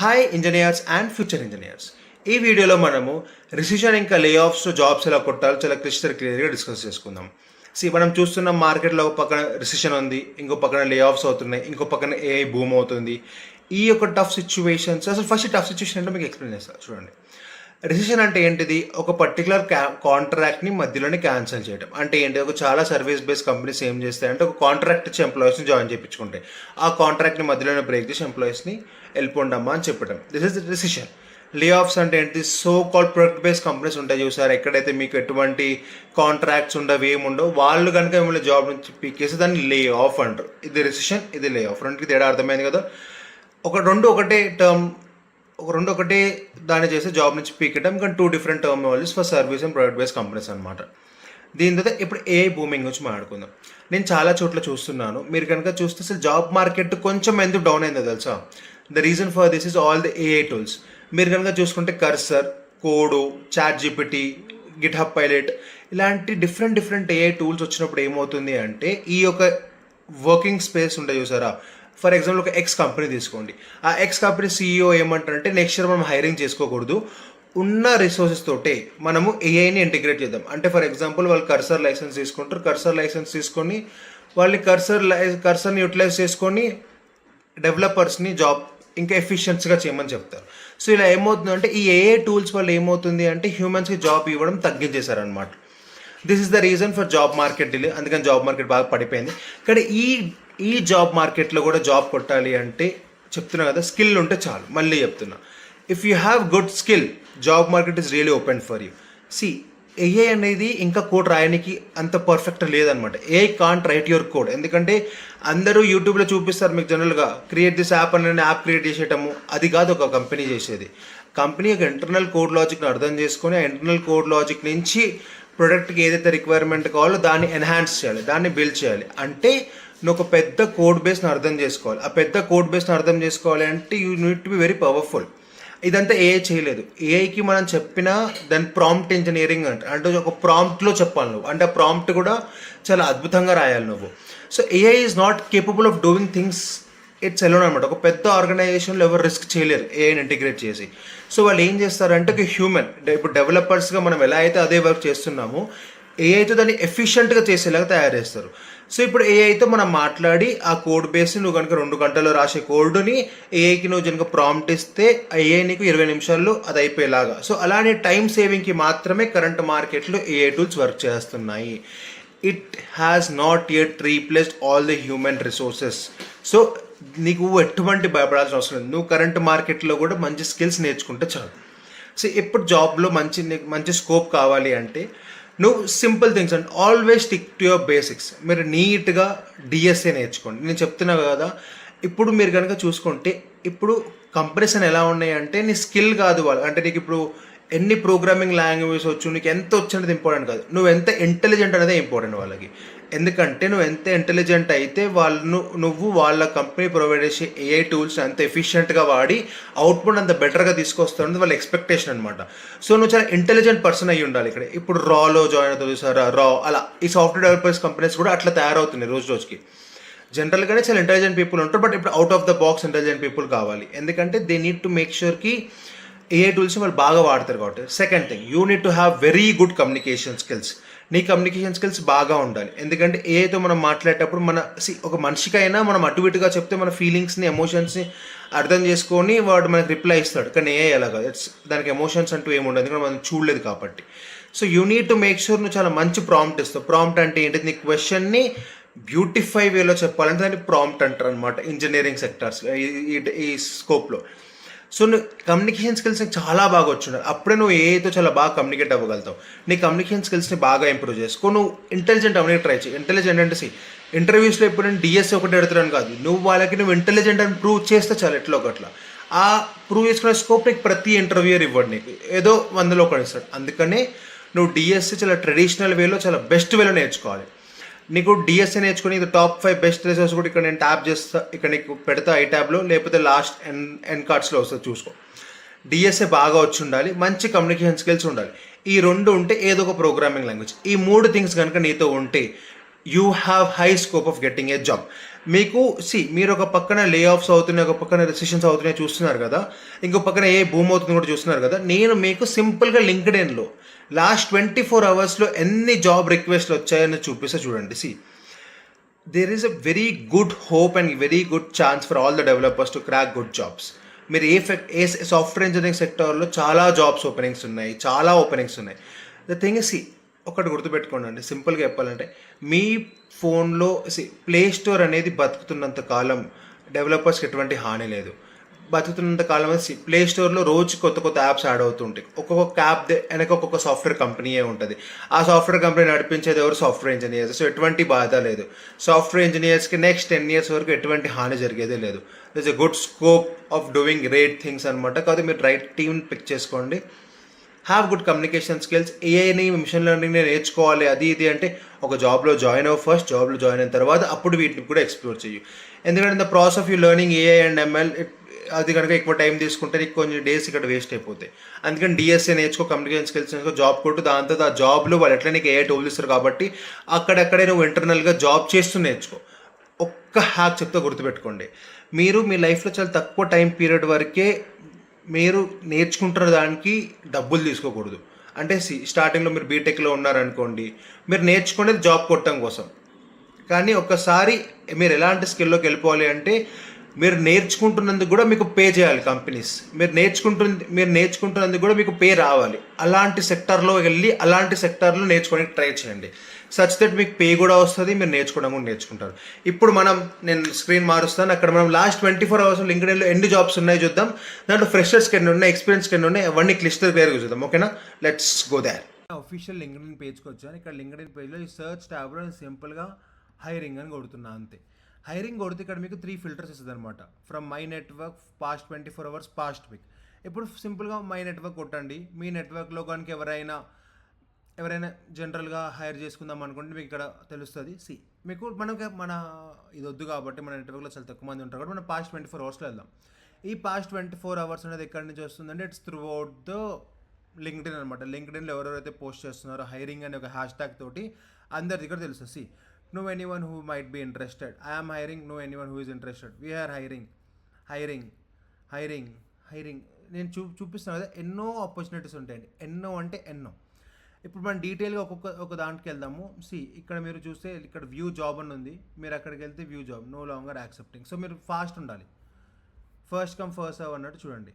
Hi engineers and future engineers. ఈ వీడియోలో మనము రిసిషన్ ఇంకా లే ఆఫ్స్లో జాబ్స్ ఎలా కొట్టాలో చాలా క్లియర్గా డిస్కస్ చేసుకుందాం. మనం చూస్తున్న మార్కెట్లో ఒక పక్కన రిసిషన్ ఉంది, ఇంకో పక్కన లే ఆఫ్స్ అవుతున్నాయి, ఇంకో పక్కన ఏఐ బూమ్ అవుతుంది. ఈ యొక్క టఫ్ సిచ్యువేషన్స్, అసలు ఫస్ట్ టఫ్ సిచ్యువేషన్ అంటే మీకు ఎక్స్ప్లెయిన్ చేస్తాను చూడండి. రిసిషన్ అంటే ఏంటిది? ఒక పర్టికులర్ కాంట్రాక్ట్ని మధ్యలోనే క్యాన్సిల్ చేయడం అంటే ఏంటి? ఒక చాలా సర్వీస్ బేస్డ్ కంపెనీస్ ఏం చేస్తాయంటే ఒక కాంట్రాక్ట్ ఇచ్చి ఎంప్లాయీస్ని జాయిన్ చేయించుకుంటాయి. ఆ కాంట్రాక్ట్ని మధ్యలోనే బ్రేక్ చేసి ఎంప్లాయీస్ని వెళ్ళిపోండమ్మా అని చెప్పడం. This is recession. లే ఆఫ్స్ అంటే ఏంటి? So called product based companies ఉంటాయి చూసారు, ఎక్కడైతే మీకు ఎటువంటి కాంట్రాక్ట్స్ ఉండవు, ఏముండవు, వాళ్ళు కనుక మిమ్మల్ని జాబ్ నుంచి పీకేసి దాన్ని లే ఆఫ్ అంటారు. ఇది రిసిషన్, ఇది లే ఆఫ్. రెండుకి తేడా అర్థమైంది కదా? రెండు ఒకటే దాన్ని చేస్తే జాబ్ నుంచి పీకటం, కానీ two different terminologies for service and product based companies అనమాట. దీని తర్వాత ఇప్పుడు ఏఐ బూమింగ్ గురించి మాట్లాడుకుందాం. నేను చాలా చోట్ల చూస్తున్నాను, మీరు కనుక చూస్తే అసలు జాబ్ మార్కెట్ కొంచెం ఎందుకు డౌన్ అయిందో తెలుసా? The reason for this is all the AI tools. మీరు కనుక చూసుకుంటే కర్సర్, కోడో, Chat GPT, GitHub pilot ఇలాంటి డిఫరెంట్ ఏఐ టూల్స్ వచ్చినప్పుడు ఏమవుతుంది అంటే ఈ యొక్క వర్కింగ్ స్పేస్ ఉంటుంది చూసారా. ఫర్ ఎగ్జాంపుల్ ఒక ఎక్స్ కంపెనీ తీసుకోండి. ఆ ఎక్స్ కంపెనీ సీఈఓ ఏమంటారంటే నెక్స్ట్ ఇయర్ మనం హైరింగ్ చేసుకోకూడదు, ఉన్న రిసోర్సెస్ తోటే మనము ఏఐని ఇంటిగ్రేట్ చేద్దాం. అంటే ఫర్ ఎగ్జాంపుల్ వాళ్ళు కర్సర్ లైసెన్స్ తీసుకుంటారు, కర్సర్ లైసెన్స్ తీసుకొని వాళ్ళని కర్సర్ని యూటిలైజ్ చేసుకొని డెవలపర్స్ని జాబ్ ఇంకా ఎఫిషియన్సీగా చేయమని చెప్తారు. సో ఇలా ఏమవుతుందంటే ఈ ఏఐ టూల్స్ వల్ల ఏమవుతుంది అంటే హ్యూమన్స్కి జాబ్ ఇవ్వడం తగ్గించేశారనమాట. This is the reason for job market delay. అందుకని జాబ్ మార్కెట్ బాగా పడిపోయింది. కానీ ఈ జాబ్ మార్కెట్లో కూడా జాబ్ కొట్టాలి అంటే చెప్తున్నా కదా, స్కిల్ ఉంటే చాలు. మళ్ళీ చెప్తున్నా, if you have good skill, job market is really open for you. AI అనేది ఇంకా కోడ్ రాయడానికి అంత పర్ఫెక్ట్ లేదనమాట. AI can't right your code. ఎందుకంటే అందరూ యూట్యూబ్లో చూపిస్తారు మీకు జనరల్గా, క్రియేట్ దిస్ యాప్ అని యాప్ క్రియేట్ చేసేయటము. అది కాదు ఒక కంపెనీ చేసేది. కంపెనీ యొక్క ఇంటర్నల్ కోడ్ లాజిక్ని అర్థం చేసుకొని ఆ ఇంటర్నల్ కోడ్ లాజిక్ నుంచి ప్రొడక్ట్కి ఏదైతే రిక్వైర్మెంట్ కావాలో దాన్ని ఎన్హాన్స్ చేయాలి, దాన్ని బిల్డ్ చేయాలి. అంటే నువ్వు ఒక పెద్ద కోడ్ బేస్ని అర్థం చేసుకోవాలి. ఆ పెద్ద కోడ్ బేస్ని అర్థం చేసుకోవాలి అంటే you need to be very powerful. ఇదంతా ఏఐ చేయలేదు. ఏఐకి మనం చెప్పిన దాని ప్రాంప్ట్ ఇంజనీరింగ్ అంటే ఒక ప్రాంప్ట్లో చెప్పాలి నువ్వు, అంటే ఆ ప్రాంప్ట్ కూడా చాలా అద్భుతంగా రాయాలి నువ్వు. So AI is not capable of doing things it's alone అనమాట. ఒక పెద్ద ఆర్గనైజేషన్లో ఎవరు రిస్క్ చేయలేరు ఏఐని ఇంటిగ్రేట్ చేసి. సో వాళ్ళు ఏం చేస్తారంటే ఒక హ్యూమన్, ఇప్పుడు డెవలపర్స్గా మనం ఎలా అయితే అదే వర్క్ చేస్తున్నామో ఏఐతో దాన్ని ఎఫిషియెంట్గా చేసేలాగా తయారు చేస్తారు. సో ఇప్పుడు ఏఐతో మనం మాట్లాడి ఆ కోడ్ బేస్ నువ్వు కనుక 2 గంటల్లో రాసే కోడ్ని ఏఐకి నువ్వు కనుక ప్రాంప్ట్ ఇస్తే ఏఐ నీకు 20 నిమిషాల్లో అది అయిపోయేలాగా. సో అలానే టైం సేవింగ్కి మాత్రమే కరెంట్ మార్కెట్లో ఏఐ టూల్స్ వర్క్ చేస్తున్నాయి. It has not yet replaced all the human resources. So నీకు ఎటువంటి భయపడాల్సిన అవసరం లేదు. నువ్వు కరెంట్ మార్కెట్లో కూడా మంచి స్కిల్స్ నేర్చుకుంటే చాలు. సో ఇప్పుడు జాబ్లో మంచి స్కోప్ కావాలి అంటే నువ్వు simple things and always stick to your basics. మీరు నీట్గా డిఎస్ఏ నేర్చుకోండి. నేను చెప్తున్నా కదా, ఇప్పుడు మీరు కనుక చూసుకుంటే ఇప్పుడు కంపెనీస్ అని ఎలా ఉన్నాయి అంటే నీ స్కిల్ కాదు వాళ్ళు, అంటే నీకు ఇప్పుడు ఎన్ని ప్రోగ్రామింగ్ లాంగ్వేజ్ వచ్చు, నీకు ఎంత వచ్చినది ఇంపార్టెంట్ కాదు, నువ్వు ఎంత ఇంటెలిజెంట్ అనేది ఇంపార్టెంట్ వాళ్ళకి. ఎందుకంటే నువ్వు ఎంత ఇంటెలిజెంట్ అయితే నువ్వు వాళ్ళ కంపెనీ ప్రొవైడ్ చేసే ఏఐ టూల్స్ అంత ఎఫిషియెంట్గా వాడి అవుట్పుట్ అంత బెటర్గా తీసుకొస్తుంది వాళ్ళ ఎక్స్పెక్టేషన్ అనమాట. సో నువ్వు చాలా ఇంటెలిజెంట్ పర్సన్ అయ్యి ఉండాలి. ఇక్కడ ఇప్పుడు రాలో జాయిన్ అవుతుంది సార్, రా అలా ఈ సాఫ్ట్వేర్ డెవలపర్స్ కంపెనీస్ కూడా అట్లా తయారవుతున్నాయి రోజుకి. జనరల్గానే చాలా ఇంటెలిజెంట్ పీపుల్ ఉంటారు, బట్ ఇప్పుడు out of the box intelligent people కావాలి. ఎందుకంటే దే నీడ్ టు మేక్ ష్యూర్కి ఏఐ టూల్స్ని వాళ్ళు బాగా వాడతారు కాబట్టి. Second thing, you need to have very good communication skills. నీ కమ్యూనికేషన్ స్కిల్స్ బాగా ఉండాలి. ఎందుకంటే ఏఐతో మనం మాట్లాడేటప్పుడు ఒక మనిషికైనా మనం అటు ఇటుగా చెప్తే మన ఫీలింగ్స్ని, ఎమోషన్స్ని అర్థం చేసుకొని వాడు మనకు రిప్లై ఇస్తాడు. కానీ ఏఐ అలా కాదు, దానికి ఎమోషన్స్ అంటూ ఏమి ఉండదు, ఎందుకంటే మనం చూడలేదు కాబట్టి. So you need to make sure నువ్వు చాలా మంచి ప్రాంప్ట్ ఇస్తావు. ప్రాంప్ట్ అంటే ఏంటి? నీ క్వశ్చన్ని బ్యూటిఫై వేలో చెప్పాలంటే దాన్ని ప్రాంప్ట్ అంటారు అనమాట ఇంజనీరింగ్ సెక్టార్స్ ఈ స్కోప్లో. సో నువ్వు కమ్యూనికేషన్ స్కిల్స్ చాలా బాగా వచ్చుండాలి. అప్పుడే నువ్వు ఏఐతో చాలా బాగా కమ్యూనికేట్ అవ్వగలుగుతావు. నీ కమ్యూనికేషన్ స్కిల్స్ని బాగా ఇంప్రూవ్ చేసుకో. నువ్వు ఇంటెలిజెంట్ అవ్వడానికి ట్రై చేయి. ఇంటెలిజెంట్ అంటే ఇంటర్వ్యూస్లో ఎప్పుడు నేను డిఎస్ఏ ఒకటి అడుగుతున్నాను కాదు, నువ్వు ఇంటెలిజెంట్ అని ప్రూవ్ చేస్తే చాలు. ఎట్లా ఒకట్లా ఆ ప్రూవ్ చేసుకునే స్కోప్ నీకు ప్రతి ఇంటర్వ్యూయర్ ఇవ్వడు, నీకు ఏదో 100లో ఒకటి ఇస్తాడు. అందుకనే నువ్వు డిఎస్ఏ చాలా ట్రెడిషనల్ వేలో, చాలా బెస్ట్ వేలో నేర్చుకోవాలి. నీకు డిఎస్ఏ నేర్చుకుని ఇది టాప్ 5 బెస్ట్ రిసోర్స్ కూడా ఇక్కడ నేను ట్యాప్ చేస్తా, ఇక్కడ నీకు పెడతా ఐ ట్యాబ్లో, లేకపోతే లాస్ట్ ఎన్ కార్డ్స్లో వస్తుంది చూసుకో. డిఎస్ఏ బాగా వచ్చి ఉండాలి, మంచి కమ్యూనికేషన్ స్కిల్స్ ఉండాలి. ఈ 2 ఉంటే ఏదో ఒక ప్రోగ్రామింగ్ లాంగ్వేజ్, ఈ 3 థింగ్స్ కనుక నీతో ఉంటే you have high scope of getting a job. మీకు మీరు ఒక పక్కన లే ఆఫ్స్ అవుతున్నాయి, ఒక పక్కన రెసిషన్స్ అవుతున్నాయి చూస్తున్నారు కదా, ఇంకో పక్కన ఏ భూమి అవుతుంది కూడా చూస్తున్నారు కదా. నేను మీకు సింపుల్గా లింక్డ్ఇన్లో లాస్ట్ 24 అవర్స్లో ఎన్ని జాబ్ రిక్వెస్ట్లు వచ్చాయని చూపిస్తే చూడండి. There is a very good hope and very good chance for all the developers to crack good jobs. మీరు ఏ సాఫ్ట్వేర్ ఇంజనీరింగ్ సెక్టర్లో చాలా జాబ్స్ ఓపెనింగ్స్ ఉన్నాయి, చాలా ఓపెనింగ్స్ ఉన్నాయి. ద థింగ్ ఇస్ ఒకటి గుర్తుపెట్టుకోండి అండి, సింపుల్గా చెప్పాలంటే మీ ఫోన్లో ప్లే స్టోర్ అనేది బతుకుతున్నంత కాలం డెవలపర్స్కి ఎటువంటి హాని లేదు. బతుకుతున్నంత కాలం ప్లే స్టోర్లో రోజు కొత్త కొత్త యాప్స్ యాడ్ అవుతుంటాయి. ఒక్కొక్క యాప్ వెనక ఒక్కొక్క సాఫ్ట్వేర్ కంపెనీయే ఉంటుంది. ఆ సాఫ్ట్వేర్ కంపెనీ నడిపించేది ఎవరు? Software engineers. సో ఎటువంటి బాధ లేదు. సాఫ్ట్వేర్ ఇంజనీర్స్కి నెక్స్ట్ 10 years వరకు ఎటువంటి హాని జరిగేదే లేదు. This a good scope of doing great things అనమాట. కాబట్టి మీరు రైట్ టీమ్ని పిక్ చేసుకోండి. Have good communication skills. ఏఐని, మిషన్ లెర్నింగ్ని నేర్చుకోవాలి అది ఇది అంటే ఒక జాబ్లో జాయిన్ అవ్వ ఫస్ట్. జాబ్లో జాయిన్ అయిన తర్వాత అప్పుడు వీటిని కూడా ఎక్స్ప్లోర్ చేయు. ఎందుకంటే the process of you learning AI and ML అది కనుక ఎక్కువ టైం తీసుకుంటే నీకు కొంచెం డేస్ ఇక్కడ వేస్ట్ అయిపోతాయి. అందుకని డిఎస్ఏ నేర్చుకో, కమ్యూనికేషన్ స్కిల్స్ నేర్చుకో, జాబ్ కొట్టు. దాంతో ఆ జాబ్లో వాళ్ళు ఎట్లా నీకు ఏఐ టూల్ ఇస్తారు కాబట్టి అక్కడక్కడే నువ్వు ఇంటర్నల్గా జాబ్ చేస్తూ నేర్చుకో. ఒక్క హ్యాక్ చెప్తే గుర్తుపెట్టుకోండి, మీరు మీ లైఫ్లో చాలా తక్కువ టైం పీరియడ్ వరకే మీరు నేర్చుకుంటున్న దానికి డబ్బులు తీసుకోకూడదు. అంటే స్టార్టింగ్లో మీరు బీటెక్లో ఉన్నారనుకోండి, మీరు నేర్చుకునేది జాబ్ కొట్టడం కోసం. కానీ ఒక్కసారి మీరు ఎలాంటి స్కిల్లోకి వెళ్ళిపోవాలి అంటే మీరు నేర్చుకుంటున్నందుకు కూడా మీకు పే చేయాలి కంపెనీస్. మీరు నేర్చుకుంటున్నందుకు కూడా మీకు పే రావాలి. అలాంటి సెక్టర్లో వెళ్ళి అలాంటి సెక్టర్లో నేర్చుకోవడానికి ట్రై చేయండి. సచ్ దట్ మీకు పే కూడా వస్తుంది, మీరు నేర్చుకోవడం కూడా నేర్చుకుంటారు. ఇప్పుడు నేను స్క్రీన్ మారుస్తాను. అక్కడ మనం లాస్ట్ 24 hours లింక్డ్ఇన్లో ఎన్ని జాబ్స్ ఉన్నాయి చూద్దాం. దాంట్లో ఫ్రెషర్స్కి ఎన్ని ఉన్నాయి, ఎక్స్పీరియన్స్కి ఎన్ని ఉన్నాయి, అవన్నీ క్లిస్టర్ క్లియర్గా చూద్దాం. ఓకేనా, let's go there. Official LinkedIn పేజ్కి వచ్చాను. ఇక్కడ లింక్డ్ఇన్ పేజ్లో ఈ సర్చ్ ట్యాబ్లో నేను సింపుల్గా హైరింగ్ అని కొడుతున్నా అంతే. హైరింగ్ కొడితే ఇక్కడ మీకు 3 filters వస్తుంది అనమాట. From my network, past 24 hours, past week. ఇప్పుడు సింపుల్గా మై నెట్వర్క్ కొట్టండి. మీ నెట్వర్క్లో కనుక ఎవరైనా జనరల్గా హైర్ చేసుకుందాం అనుకుంటే మీకు ఇక్కడ తెలుస్తుంది. మీకు మన ఇది వద్దు కాబట్టి మన నెట్వర్క్లో చాలా తక్కువ మంది ఉంటారు కాబట్టి మనం పాస్ట్ 24 hours వెళ్దాం. ఈ పాస్ట్ 24 hours అనేది ఎక్కడి నుంచి వస్తుందంటే it's through out the LinkedIn అనమాట. లింక్డ్ఇన్లో ఎవరెవరైతే పోస్ట్ చేస్తున్నారో హైరింగ్ అనే ఒక హ్యాష్ ట్యాగ్ తోటి అందరి దగ్గర తెలుస్తుంది. know anyone who might be interested. I am hiring. Know anyone who is interested. We are hiring. నేను చూపిస్తాను కదా, ఎన్నో ఆపర్చునిటీస్ ఉంటాయండి. ఎన్నో అంటే ఎన్నో. ఇప్పుడు మనం డీటెయిల్గా ఒక దాంట్కి వెళ్దాము. ఇక్కడ మీరు చూస్తే ఇక్కడ వ్యూ జాబ్ అని ఉంది. మీరు అక్కడికి వెళ్తే view job no longer accepting. So మీరు ఫాస్ట్ ఉండాలి. ఫస్ట్ కమ్ ఫస్ట్ సర్వ్ అన్నట్టు చూడండి.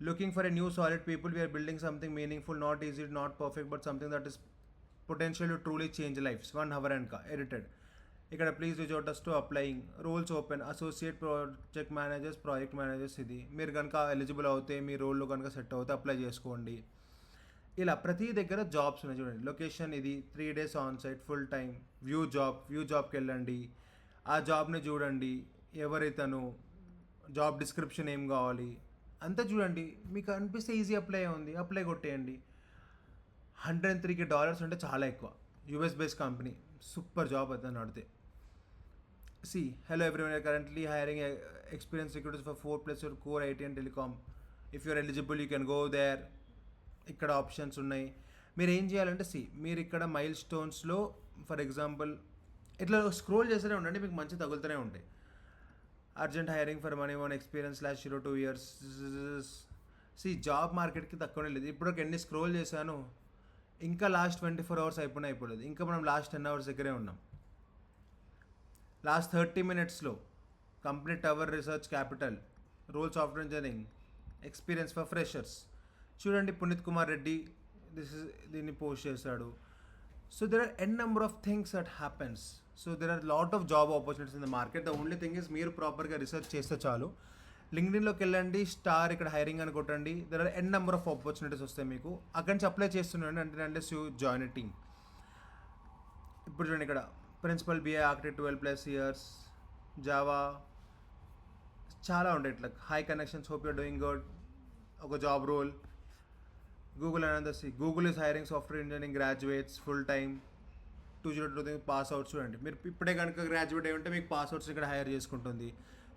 Looking for a new solid people. We are building something meaningful, not easy, not perfect, but something that is potential to truly change lives. 1 hour and edited. ఇక్కడ please reach out us to applying. Roles open. Associate project managers. ఇది మీరు కనుక eligible అవుతే, మీ రోల్లో కనుక set అవుతే apply చేసుకోండి. ఇలా ప్రతి దగ్గర జాబ్స్ ఉన్నాయి చూడండి. లొకేషన్ ఇది 3 days on site full time. View జాబ్కి వెళ్ళండి. ఆ జాబ్ని చూడండి. ఎవరైతను, జాబ్ డిస్క్రిప్షన్ ఏం కావాలి అంతా చూడండి. మీకు అనిపిస్తే ఈజీ అప్లై కొట్టేయండి. $103K అంటే చాలా ఎక్కువ. US based company, super job అయితే నడితే. Hello everyone, are currently hiring experienced recruiters for 4+ your core IT and telecom. If you are eligible, you can go there. ఇక్కడ ఆప్షన్స్ ఉన్నాయి. మీరు ఏం చేయాలంటే మీరు ఇక్కడ మైల్ స్టోన్స్లో ఫర్ ఎగ్జాంపుల్ ఇట్లా స్క్రోల్ చేస్తూనే ఉండండి, మీకు మంచి తగులుతూనే ఉంటాయి. Urgent hiring for money one experience /2 years. Job మార్కెట్కి తక్కువనే లేదు. ఇప్పుడు ఎన్ని స్క్రోల్ చేశాను, ఇంకా లాస్ట్ 24 hours అయిపోలేదు. ఇంకా మనం లాస్ట్ 10 hours దగ్గరే ఉన్నాం. లాస్ట్ 30 minutesలో company tower research capital, role software engineering, experience for freshers. చూడండి, పునీత్ కుమార్ రెడ్డి దీన్ని పోస్ట్ చేశాడు. So there are N number of things that happens. So there are lot of job opportunities in the market. The only thing is మీరు ప్రాపర్గా research చేస్తే చాలు. లింక్డ్ఇన్లోకి వెళ్ళండి, star ఇక్కడ hiring అని కొట్టండి. There are N number of opportunities వస్తాయి మీకు. అక్కడి నుంచి అప్లై చేస్తున్నాడు అంటే యూ జాయిన్ ఎ టీమ్. ఇప్పుడు చూడండి, ఇక్కడ principal BI architect 12+ years, Java చాలా ఉంటాయి. ఇట్లా hi connections, hope you're doing good, ఒక job role. Google Google is hiring software engineering graduates full time 2023 pass out. చూడండి, మీరు ఇప్పుడే కనుక గ్రాడ్యుయేట్ అయి ఉంటే మీకు పాస్ అవుట్స్ ఇక్కడ హైర్ చేసుకుంటుంది.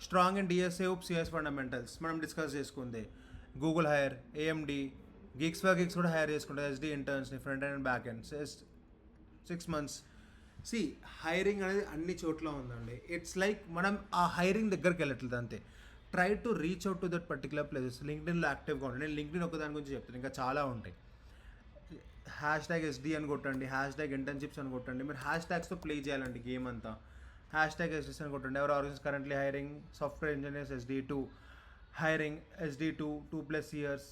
Strong in DSA CS fundamentals మనం డిస్కస్ చేసుకుంది. గూగుల్ హైర్, AMD, గిగ్స్ కూడా హైర్ చేసుకుంటుంది. SD ఇంటర్న్స్ని, front and back end 6 months. C hiring అనేది అన్ని చోట్ల ఉందండి. ఇట్స్ లైక్ మనం ఆ హైరింగ్ దగ్గరికి వెళ్ళట్లేదు అంతే. Try to reach out to that particular places. లింక్డ్ఇన్లో యాక్టివ్గా ఉండండి. నేను లింక్డ్ఇన్ ఒక దాని గురించి చెప్తాను, ఇంకా చాలా ఉంటాయి. హ్యాష్ ట్యాగ్ ఎస్డి అని కొట్టండి, హ్యాష్ ట్యాగ్ ఇంటర్న్షిప్స్ అని కొట్టండి. మీరు హ్యాష్ ట్యాగ్స్తో ప్లే చేయాలండి గేమ్ అంతా. హ్యాష్ ట్యాగ్ ఎస్డిస్ అని కొట్టండి. ఎవరు organize currently hiring software engineers SD2, hiring SD2 2+ years.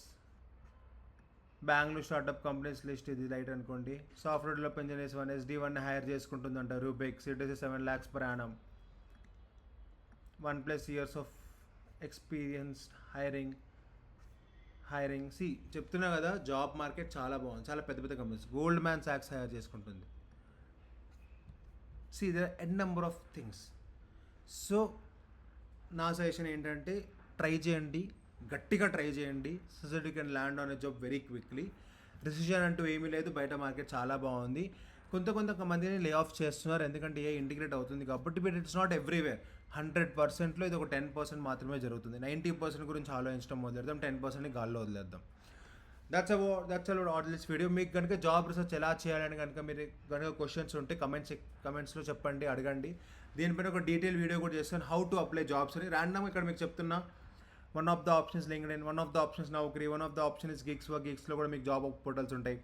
Bengaluru startup companies list ఇది రైట్ అనుకోండి. Software develop engineers 1 SD1 hire చేసుకుంటుందంట రూబిక్స్. It is 7 lakhs per annum. 1+ years of experience. Hiring సి చెప్తున్నా కదా, జాబ్ మార్కెట్ చాలా బాగుంది. చాలా పెద్ద పెద్ద కంపెనీస్, గోల్డ్ మ్యాన్ సాక్స్ హైర్ చేసుకుంటుంది. సి there N number of things. So నా సజెషన్ ఏంటంటే ట్రై చేయండి, గట్టిగా ట్రై చేయండి. So that you can land on a job very quickly. Recession అంటూ ఏమీ లేదు, బయట మార్కెట్ చాలా బాగుంది. కొంతమందిని లే ఆఫ్ చేస్తున్నారు ఎందుకంటే ఇంటిగ్రేట్ అవుతుంది కాబట్టి. But it's not everywhere. 100%లో ఇది ఒక 10% మాత్రమే జరుగుతుంది. 90% గురించి ఆలోచించడం మొదలెడదాం, 10%ని గాల్లో వదిలేద్దాం. That's about all this video. మీకు కనుక జాబ్ రీసెర్చ్ ఎలా చేయాలని కనుక మీరు కనుక క్వశ్చన్స్ ఉంటే కమెంట్స్లో చెప్పండి, అడగండి. దీనిపైన ఒక డీటెయిల్ వీడియో కూడా చేస్తాను, హౌ టు అప్లై జాబ్స్ అని. ర్యాండమ్ ఇక్కడ మీకు చెప్తున్నా. One of the options LinkedIn, one of the options Naukri, one of the option is గిగ్స్లో కూడా మీకు జాబ్ పోర్టల్స్ ఉంటాయి.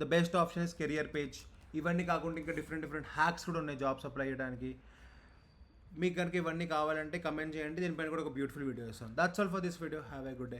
The best option is career page. ఇవన్నీ కాకుండా ఇంకా డిఫరెంట్ హ్యాక్స్ కూడా ఉన్నాయి జాబ్స్ అప్లై చేయడానికి. మీకు కనుక ఇవన్నీ కావాలంటే కమెంట్ చేయండి, దీనిపైన కూడా ఒక బ్యూటిఫుల్ వీడియో చేస్తాను. That's all for this video. Have a good day.